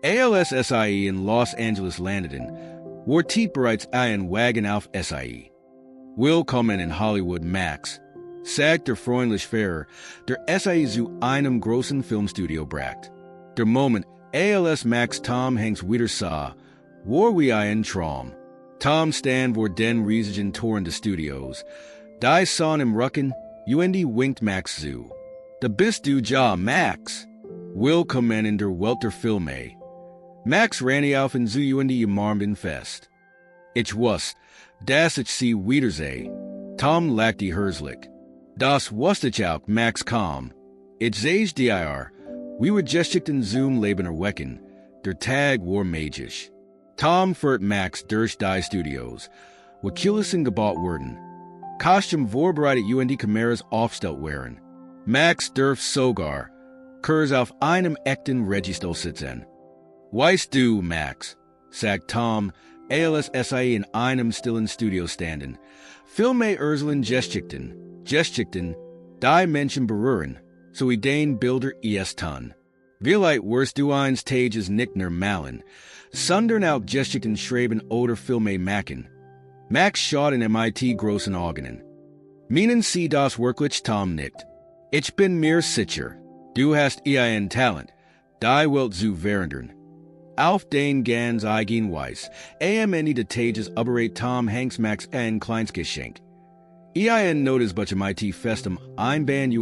Als SIE in Los Angeles landeten, war bereits ein Wagen auf SIE. Willkommen in Hollywood, Max, sagt der freundliche Fahrer, der SIE zu einem großen Filmstudio brachte. Der Moment, als Max Tom Hanks wieder sah, War we ein Traum. Tom stand vor den riesigen Toren des Studios. Die son im Rücken, winked Max zu. Da bist du ja, Max. Willkommen in der Welt der Filme. Max rannie auf in zu im Marmben fest. Ich wusste, dass ich sie wiedersehe. Tom lachte herzlich. Das wusste ich auch, Max kam. Ich seh's dir. We were geschickten zum Leben erwecken. Der Tag war magisch. Tom führt Max durch die Studios, wo Kulissen gebaut wurden. Kostüm vorbereitet Kameras aufgestellt waren. Max darf sogar kurz auf einem echten Register sitzen. Weißt du, Max, sagt Tom, als sei in einem stillen Studio standen. Filme Urselen geschickten, die Menschen berühren, so den Bilder tun. Vielleicht wirst du eines Tages nicht normalen, sondern auch geschickten schreiben oder Filme machen. Max schaut in MIT großen Augen. Meinen Sie das wirklich, Tom nickt. Ich bin mir sicher, du hast ein Talent, die Welt zu verändern. Auf den ganz eigen Weis, die Tages operate Tom Hanks Max ein kleines Geschenk. Notice butch MIT festum einband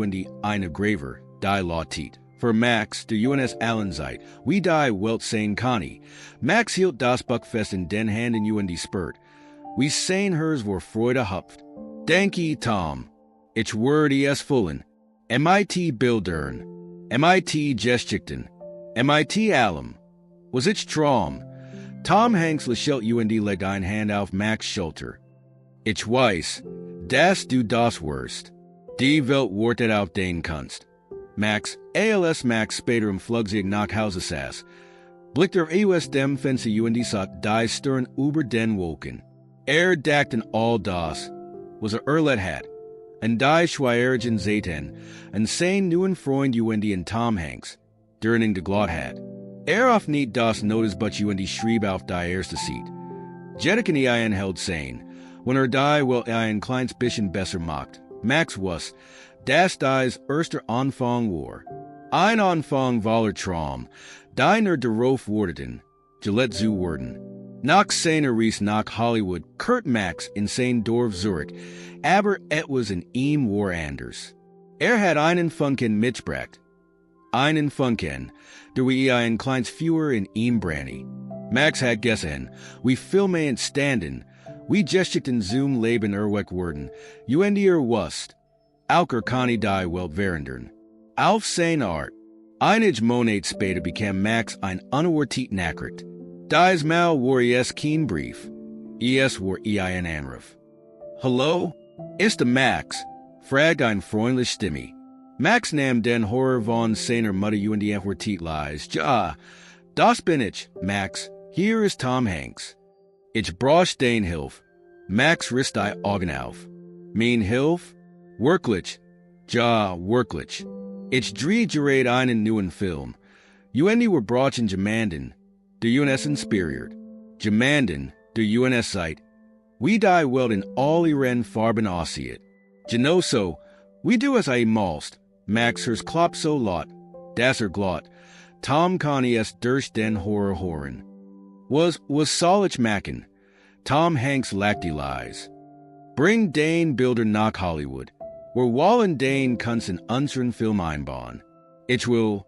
eine Graver, die lautet. Für Max, der UNS Allenzeit, wie die Welt sein Connie. Max hielt das Buckfest in den Händen spurt. We sehen hers vor Freude hupft. Danke, Tom. Ich würde es fullen. MIT Bildern. MIT geschickten. MIT allem. Was ich Traum. Tom Hanks lächelt legt ein Hand auf Max Schulter. Ich weiß, dass du das wirst. Die Welt wartet auf den Kunst. Max, als Max später Flugzeug nach Hause saß, blickte aus dem Fenster satt die Stirn über den Wolken. Dachten all das, was Erlet hat, und die schwierigen Zeiten, und sein neuen Freund in Tom Hanks, during de Glot hat. Auf nicht das Notice but schrieb auf die erste Seat. Jedigen held sein, wenn die will ein kleines bisschen besser macht. Max was, das dies erster Anfang war. Ein Anfang voller Traum, die darauf wurdeten, Gillette zu werden. Nach seiner Reise nach Hollywood, Kurt Max in sein Dorf Zurich, aber etwas in ihm war anders. Hat einen Funken mitgebracht. Einen Funken, der wie ein kleines Feuer in ihm brannte. Max hat gesehen, wie Filme standen, wie geschickten zum Leben erweckt wurden, wusst, auch kann die Welt verändern. Auf seine Art, einige Monate später bekam Max ein unerwartet Nachricht. Dies Mal war kein Brief, war ein Anruf. Hallo, ist Max, fragt ein freundliche Stimme. Max nahm den Horror von seiner Mutter Antwortet leise. Ja, das bin ich, Max, hier ist Tom Hanks. Ich brauch den Hilf. Max riss die Augen auf. Mein Hilf? Wirklich? Ja, wirklich. Ich drehe gerade einen neuen Film. Were brauchen jemanden, der uns inspiriert. Jemanden, der uns seit. Wie die Welt in all ihren Farben aussieht. Genoso, wie du es einmalst. Max hers klopp so lot, dass glot. Tom kann es durch den Horror horen. Was soll ich machen? Tom Hanks lacht die Lies. Bring den Bilder nach Hollywood. Wir wollen den Kunst in unseren Film einbauen. Ich will,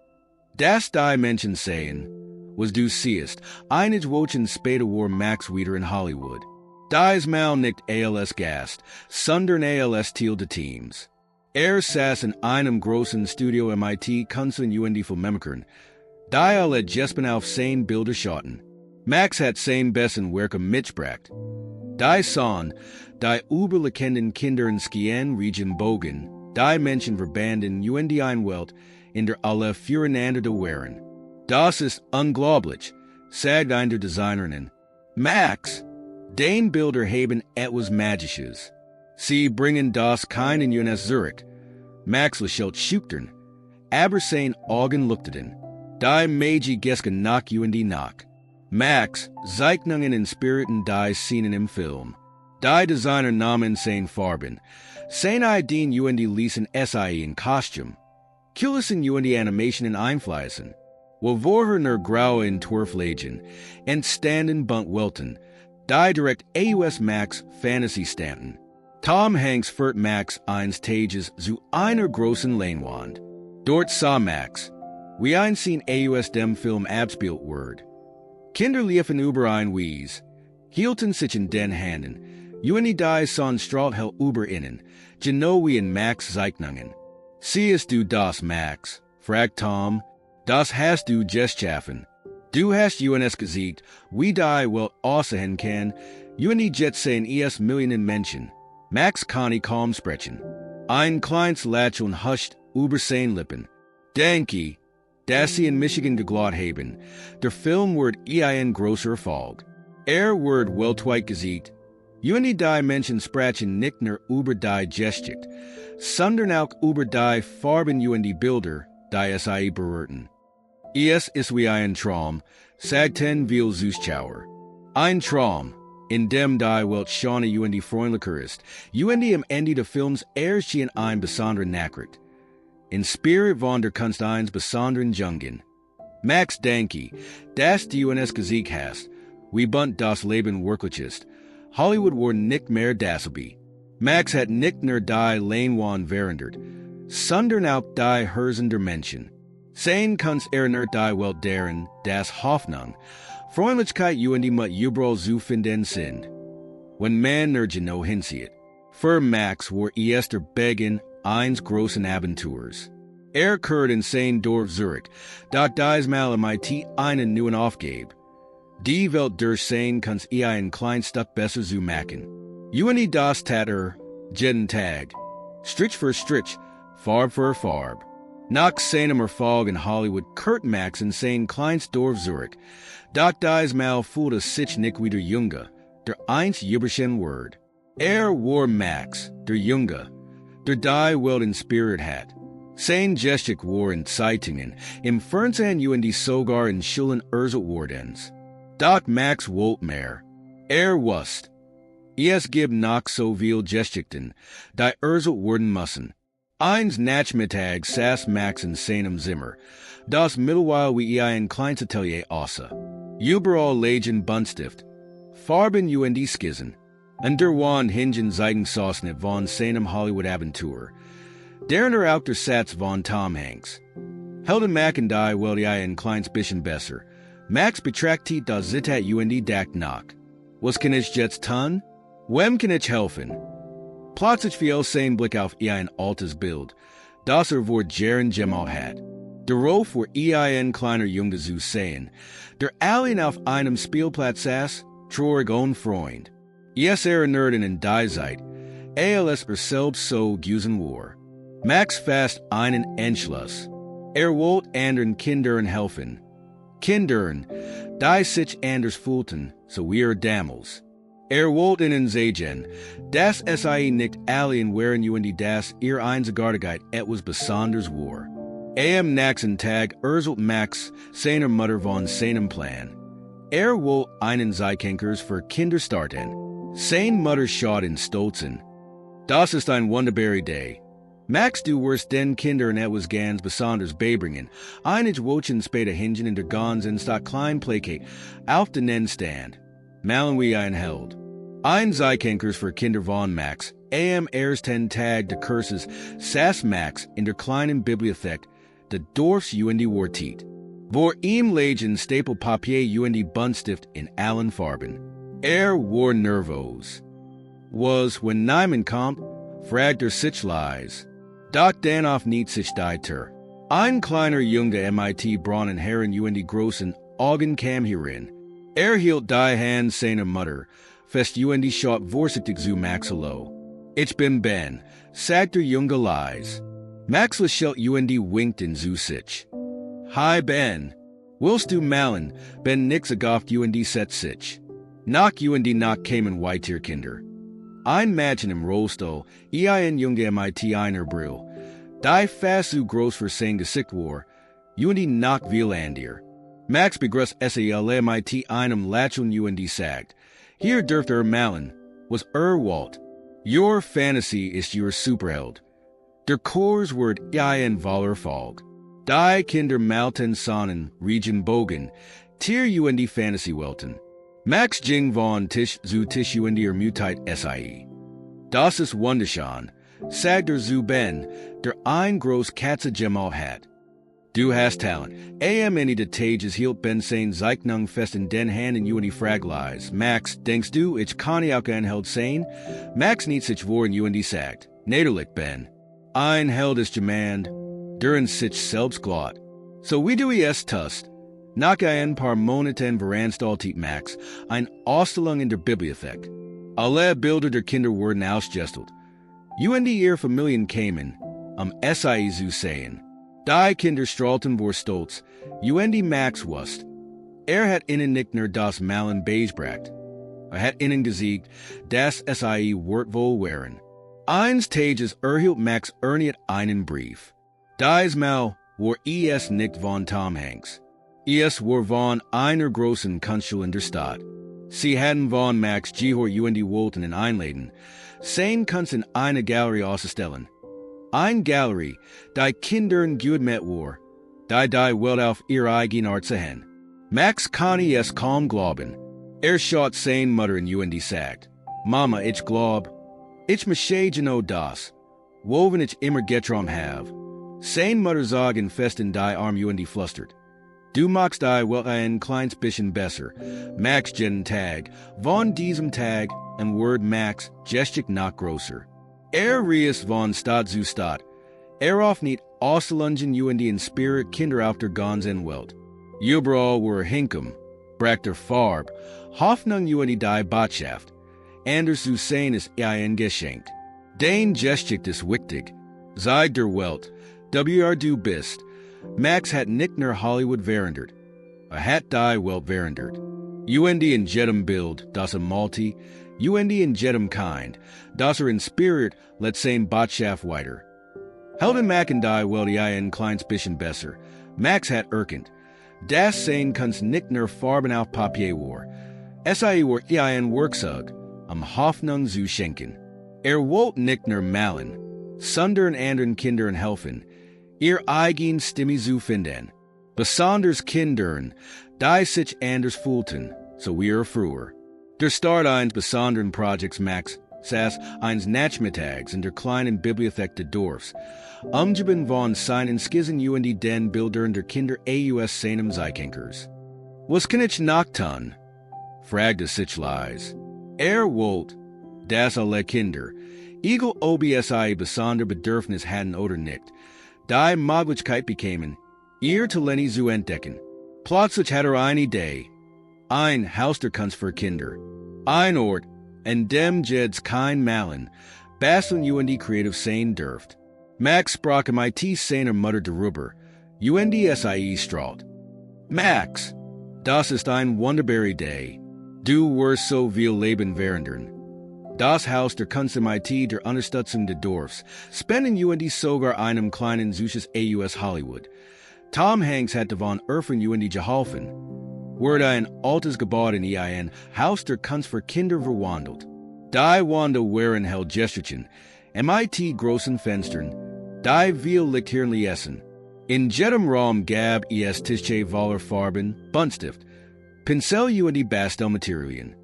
das die Menschen sehen, was du siehst, einige Wochen später war Max wieder in Hollywood. Dies Mal nicht als Gast, sondern als Teil des Teams. Saß in einem großen Studio MIT Kunsten Filmemachern, die alle Jespen auf sein Bilder schauten. Max hat sein besten Werke mitgebracht. Die sahen, die überlekenden Kinder in Skien Region Bogen, die Menschen verbanden ein Welt, in der alle füreinander waren. Das ist unglaublich, sagt eine der Designerinnen. Max, den Bilder haben etwas Magisches. Sie bringen das keinen Jonas Zurich. Max lächelt schüchtern, aber sein Augen leuchteten. Die Magi gesken nach nach. Max, Zeichnungen inspirierten die Szenen im Film. Die Designer nahmen sein Farben. Sein Ideen ließen SI in Kostüm. Kulissen die Animationen einfließen. Will vorher ner grauwe in Twerflagen, and standen bunt welten, die direct AUS Max Fantasy Stanton. Tom Hanks furt Max eins Tages zu einer großen Leinwand. Dort sah Max. Wie ein seen AUS dem Film abspielt word. Kinder liefen über ein Wies. Hielten sich in den Handen. Ueni die son strahlt hell über innen. Genau wie in Max Zeichnungen. Siehst du das, Max? Fragt Tom. Das hast du geschaffen. Du hast UNS gesiegt, wie die Welt aussehen kann. Ueni jet sehen Millionen Menschen. Max kann kaum sprechen. Ein kleines Lächeln huscht über sein Lippen. Danke, dass Sie in Michigan geglaubt haben. Der Film wird ein großer Erfolg. Wird weltweit gesiegt. Ueni die Menschen sprechen nicht nur über die Gestik, sondern auch über die Farben und die Bilder, die es berührten. Es ist wie ein Traum, sagten viele Zuschauer. Ein Traum, in dem die Welt schöner und freundlicher ist, und am Ende des Films erschien ein besonderer Nachricht. In Spirit von der Kunst eins besonderen Jungen. Max danke, dass du uns gesiegt hast, wie bunt das Leben wirklich ist. Hollywood war nicht mehr dasselbe. Max hat nicht nur die Leinwand verändert, sondern auch die Herzen der Menschen. Sein Kunst erinnert die Welt daran, dass Hoffnung, Freundlichkeit und die mit überall zu finden sind. Wenn man nur genau hinsieht. Für Max war es der Beginn eines großen Abenteuers. Kehrt in sein Dorf Zurich, dort diesmal MIT einen neuen Aufgabe. Die Welt durch sein Kunst ein klein Stück besser zu machen. Und das tat jeden Tag. Strich für Strich, Farb für Farb. Nach seinem Erfolg in Hollywood kehrt Max in sein kleines Dorf Zurich. Dort diesmal fühlt sich nicht wie der Junge, der einst üblichen Word. War Max, der Junge, der die Welt inspiriert hat. Sein Gestik war in Zeitungen, im Fernsehen und die sogar in Schulen erzählt wurdens. Doch Max wollte mehr. Wusste. Es gibt noch so viel Geschichten, die erzählt werden müssen. Eins Nachmittag saß Max in seinem Zimmer, das mittlerweile wie ein kleines Atelier aussah. Überall lagen Buntstift, Farben und die Skizzen. Und der Wand hingen Zeitungsauszüge von seinem Hollywood-Abenteuer. Deren auch der Satz von Tom Hanks. Helden Mac und die wollte ein kleines bisschen besser. Max betrachtet das Zitat und die dacht nach. Was kann ich jetzt tun? Wem kann ich helfen? Plötzlich fiel sein Blick auf ein altes Bild, das vor Jahren gemalt hat. Darauf war ein kleiner Junge zu sehen, der allein auf einem Spielplatz saß, traurig ohne Freund. Es erinnert in die Zeit, als selbst so gewesen war. Max fasst einen Entschluss. Wollte anderen Kindern helfen. Kindern, die sich anders fühlten, so wie damals. Wollte ihnen sagen, dass es nicht allen waren und das Einzigartigkeit etwas Besonderes war. Am nächsten Tag erzählt Max seiner Mutter von seinem Plan. Wollte einen Zeitkenkers für Kinder starten. Seine Mutter schaut in Stolzen. Das ist ein wunderbarer Day. Max du wirst den Kindern etwas ganz Besonderes beibringen. Einige Wochen später hingen in der Gans in das kleine Plakat auf den Nennstand. Malen wie ein Held. Ein Zeitkenkers für Kinder von Max. Am ersten Tag des Kurses saß Max in der kleinen Bibliothek des Dorfs und die Wartit. Vor ihm lagen Stapelpapier und die Buntstift in allen Farben. War nervös. Was, wenn niemand kommt, fragt sich leise. Doch danach nicht sich die Tür. Ein kleiner Junge MIT braunen Herren und die großen Augen kam hierin. Hielt die Hand seiner Mutter, fest und die schaut vorsichtig zu Max hallo. Ich bin Ben, sagt der Junge leise. Max lächelt und die winkten zu sich. Hi Ben, willst du malen? Ben nix agaft und die set sich. Nach und die nach kamen weiter Kinder. Ein Mädchen im Rollstuhl, ein Junge MIT einer Brill. Die fast so groß für sein Gesicht war, und die nach viel andier. Max begrüßt SAL MIT einem Lächeln und die sagt, hier dürft malen, was Walt. Your fantasy ist your Superheld. Der Kurs wird ein Wahlerfolg. Die Kinder Malten Sonnen, Region Bogen, Tier UND Fantasy Welten. Max Jing von Tisch zu Tisch UND Mutait SIE. Das ist wunderschön, sagt der zu Ben, der ein groß Katze Gemal hat. Du hast Talent. Am any de Tages hielt Ben sein Zeichnung fest in den Händen UND Fraglies. Max, denkst du, ich kann auch anheld sein? Max niet sich vor in UND sagt. Nederlich Ben. Ein held is demand. Durin sich selbst glot. So wie du es tust. Nach ein paar Monaten veranstaltet Max ein Ausstellung in der Bibliothek. Alle Bilder der Kinder wurden ausgestellt. UND ihr Familien kamen, SIE zu sehen. Die Kinder strahlten vor Stolz, UND Max wust. Hat ihnen nicht nur das Malen beigebracht. Hat ihnen gesiegt, das SIE wird wohl wären. Eines Tages erhielt Max erniet einen Brief. Dies Mal war es nicht von Tom Hanks. Es war von einer großen Kunstschule in der Stadt. Sie hatten von Max Gehor UND wollten in einladen. Sein Kunst in eine Galerie ausstellen. Ein Galerie, die Kindern gut met war, die Welt auf ihr eigen Art sehen. Max kann es kaum glauben. Schaut sein Mutter in UND sagt, Mama, ich glaub, ich möchte genau das, woven ich immer getrom have. Sein Mutter sagen fest in die Arm UND flustert. Du magst die Welt ein kleines bisschen besser. Max jeden Tag, von diesem Tag, ein Word Max, gestik noch größer. Reist von Stadt zu Stadt. Auf nicht Ausstellungen UND in Spirit Kinder auf der ganzen Welt. Überall war Hinkum, bracht der Farb, Hoffnung UND die Botschaft. Anders zu sein ist ein Geschenk. Den gestik ist wichtig. Zeig der Welt, du bist. Max hat nicht nur Hollywood verandert. Hat die Welt verandert. UND in jedem Bild, das Malti, UND in jedem Kind, das in Spirit, let sein Botschaft weiter. Helden Mac und die Welt ein kleines bisschen besser. Max hat erkannt. Das sein kannst nicht nur Farben auf Papier war. SIE war ein Werkzeug, Hoffnung zu schenken. Wollt nicht nur malen, sondern anderen Kindern helfen, ihr eigen Stimme zu finden. Besonders Kindern, die sich anders fühlten, so wir früher. Der Start eines besonderen Projects Max saß eines Nachmittags in der kleinen Bibliothek des Dorfs, umgeben von seinen Skizzen UND den Bildern der Kinder aus seinem Zeichenkers. Was kann ich noch tun? Fragte sich leise. Wollt, dass alle Kinder, egal ob sie besonder Bedürfnis hatten oder nicht, die Möglichkeit bekämen, ihr Talent zu entdecken. Plötzlich hat eine Idee. Ein Haus der Kunst für Kinder. Ein Ort, in dem jeds kein Malen, basteln UND kreativ sein dürft. Max sprach MIT seiner Mutter darüber. UND SIE strahlt. Max, das ist ein wunderbarer Idee. Du wirst so viel Leben verändern. Das Haus der Kunst MIT der Unterstützung des Dorfs spenden UND sogar einem kleinen süßes AUS Hollywood. Tom Hanks hat von Erfen UND geholfen. Wurde ein altes Gebäude in ein Haus der Kunst für Kinder verwandelt. Die Wanda waren hell Gesterchen, MIT großen Fenstern, die viel Lichtierli essen. In jedem Raum gab es Tische voller Farben, Buntstift, Pinsel UND Bastelmaterialien.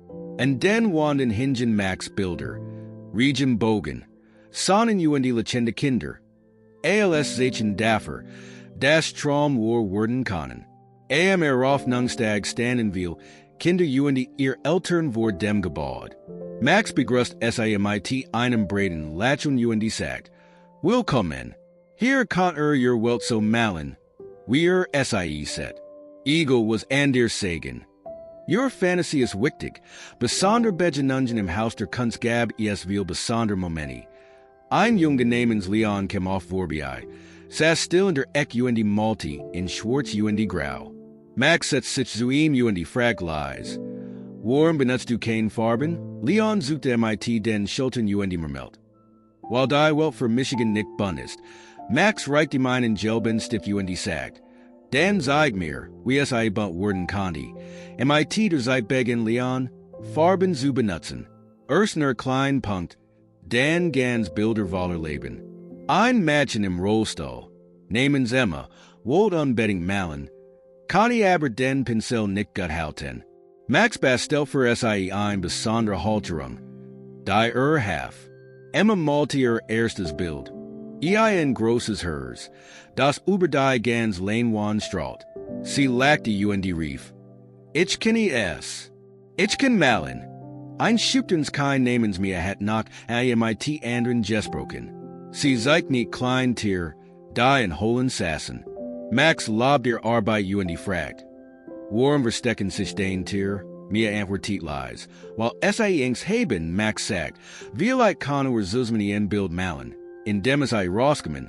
Und den wanden hingen Max Bilder, Region Bogen, Sonnen UND Lechende Kinder, ALS Zeichen Daffer, das Traum war worden können. Hoffnungstag standen viel, Kinder UND ihr Eltern vor dem Gebäude. Max begrüßt SIMIT einem breiten Latschen UND sagt, Willkommen, hier kann ihr Welt so malen. Wir SIE set. Ego was an der Segen. Your fantasy is wichtig, besonder Begenungen im Haus der Kunst gab es viel besonder Momenti. Ein Junge namens Leon kam auf vorbei, saß still in der Ecke UND Malti in schwarz UND Grau. Max setzt sich zu ihm UND fragt leise. Warum benutzt du keine Farben? Leon suchte MIT den Schultern UND Mermelt. While die Welt für Michigan nicht bunt ist, Max reicht ihm einen gelben Stift UND sagt. Dan zeig mir, wie es bunt werden kann. MIT der sei begen Leon, Farben zu benutzen. Erst nur klein Punkt, dann ganz Bilder voller Leben. Ein Mädchen im Rollstuhl, namens Emma, Wold unbetting Malin, Connie aber den Pincel Nick Gut Houten, Max Bastel für Sie ein besondere Halterung, die Half, Emma Maltier erstes Bild, ein grosses Hers, das über die ganz Leinwand strahlt, sie lacht die UND Reef. Ich kenne es. Ich kenn Malin. Ein Schüchterns kein Namens mir hat nach mit anderen gesprochen. Sie seid nicht klein Tier, die in holen Sassen. Max lobt ihr Arbeit UND fragt. Warm verstecken sich den Tier, mir antwortet lies, while SI inks haben Max sagt, wie like Connor Zusmani en Bild Malin, in dem es rauskommen.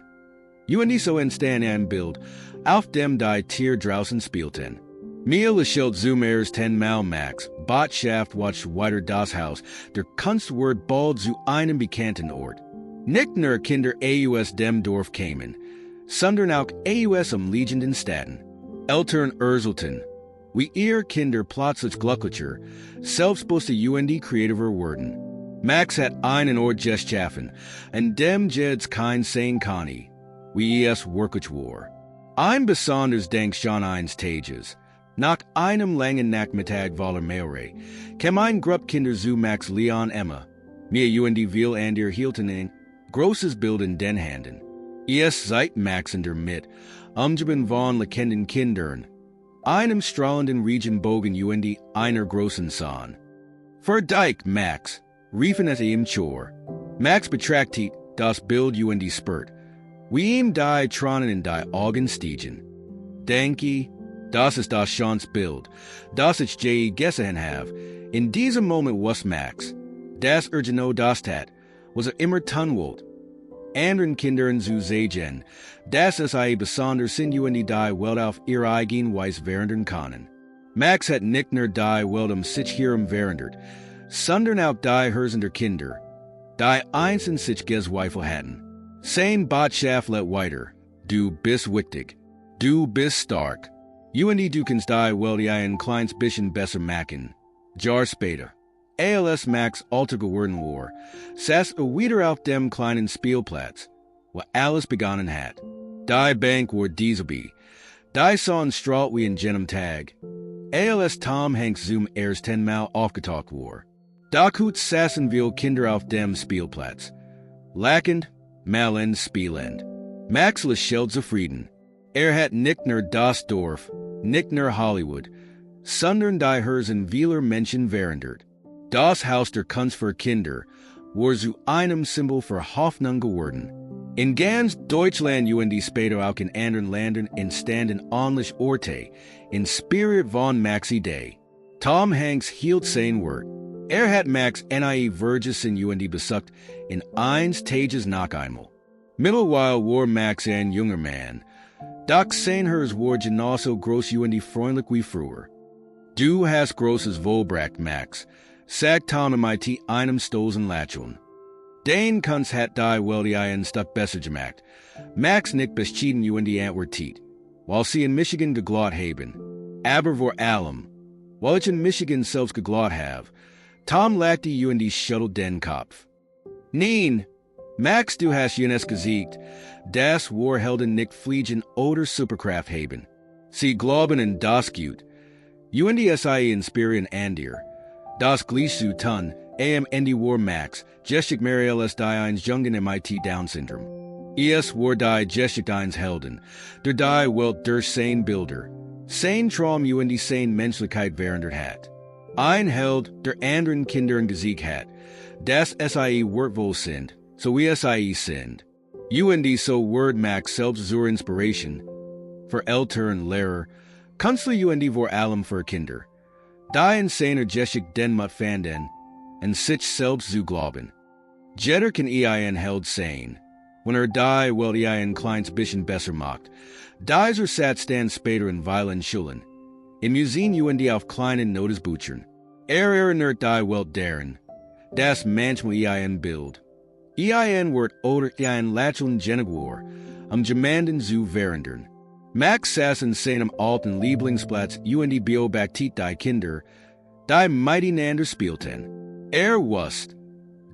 UND so en stan en Bild, auf dem die Tier draußen spielten. Mir Schild Zoomers 10 Mal Max, Botschaft watch weiter das Haus, der Kunstwort bald zu einem bekannten Ort. Nicht nur Kinder aus dem Dorf kämen, sondern auch aus Liegenden Staten. Eltern Urselten, wie ihr Kinder plötzlich glücklicher, selbstbewusste UND kreativer wurden. Max hat einen Ort geschaffen, an dem jeds kein sein Connie, wie es wirklich war. Ein besonders Dank schon eins Tages. Nach einem langen Nachmittag voller Meere, kam ein Grupp Kinder zu Max Leon Emma, mir UND will an ihr hielten grosses Bild in den Handen. Es seit Max in der Mitte, umgeben von lekenden Kindern, einem strahlenden Regenbogen UND einer großen Sohn. Verteidigt, Max, riefen es ihm Chor. Max betrachtet das Bild UND spürt, wie ihm die Tronen in die Augen stiegen. Denke, das ist das Chance Bild, das ich je gesehen habe. In diesem Moment was Max, das Urgeno das tat, was immer tunwold. Anderen Kindern zu sehen, das es besonders sind UND die Welt auf ihr eigen Weis verandern können. Max hat nicht nur die Welt sich hierum verandert, sondern auch die Hersender Kinder, die einzeln sich Zweifel hatten. Sein Botschaft let weiter, du bist wichtig, du bist stark. UND du kannst die Welt ein kleines bisschen besser machen. Jahr später. ALS Max alter geworden war, saß wieder auf dem kleinen Spielplatz, wo alles begonnen hat. Die Bank war Dieselby. Die Sonne strahlt wie in jenem Tag. ALS Tom Hanks Zoom erst 10 Mal aufgetaucht war. Dakut saßen wir Kinder auf dem Spielplatz. Lachend, malend, spielend. Max lächelt zufrieden. Hat nicht nur das Dorf, nicht nur Hollywood, sondern die Herzen vieler Menschen verandert. Das Haus der Kunst für Kinder war zu einem Symbol für Hoffnung geworden. In ganz Deutschland UND später auch in anderen Ländern entstanden ähnliche Orte, in Spirit von Maxi Day. Tom Hanks hielt sein Wort. Hat Max nie Verges in UND besucht, in eins Tages nach einmal. Mittlerweile war Max ein junger Mann. Doch sein Hers war genauso groß UND freundlich wie früher. Du hast großes Wohlbracht, Max, sagt Tom mit einem stolzen Lächeln. Den Kunst hat die Welt ein Stück besser gemacht. Max nicht beschieden UND antwortet, weil sie in Michigan geglaubt haben. Aber vor allem, weil ich in Michigan selbst geglaubt habe, Tom lachte UND schüttelt den Kopf. Nein, Max, du hast jenes gesiegt, das Warhelden nicht fliegen oder Superkraft haben. Sie glauben in das Gut. UND sie inspirieren andir. Das gleich zu tun, Ende war Max, geschick Marielles die eins Junge mit Down-Syndrom. Es war die geschick eins Helden, der die Welt durch sein Bilder, sein Traum UND sein Menschlichkeit verandert hat. Ein Held, der anderen Kindern gesiegt hat, das sie wortvoll sind, so wie sie sind. UND so word Max selbst zur Inspiration. Für Eltern, Lehrer, Künstler UND vor allem für Kinder. Die in seiner geschick den mut fanden, en sich selbst zu glauben. Jeder kann ein Held sein, wenn die Welt ein kleines bisschen besser macht. Dieser Satz stand später in vielen Schulen. Im Museum UND auf kleinen Notizbüchern. Erinnert die Welt daran, das manchmal ein Bild. Ein wird oder ein Lächeln genig war, jemanden zu verandern. Max saß in seinem alten Lieblingsplatz UND beobachtet die Kinder, die miteinander spielten. Wusste,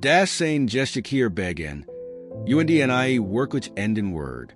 dass sein Gestik hier begann, UND wirklich enden Word.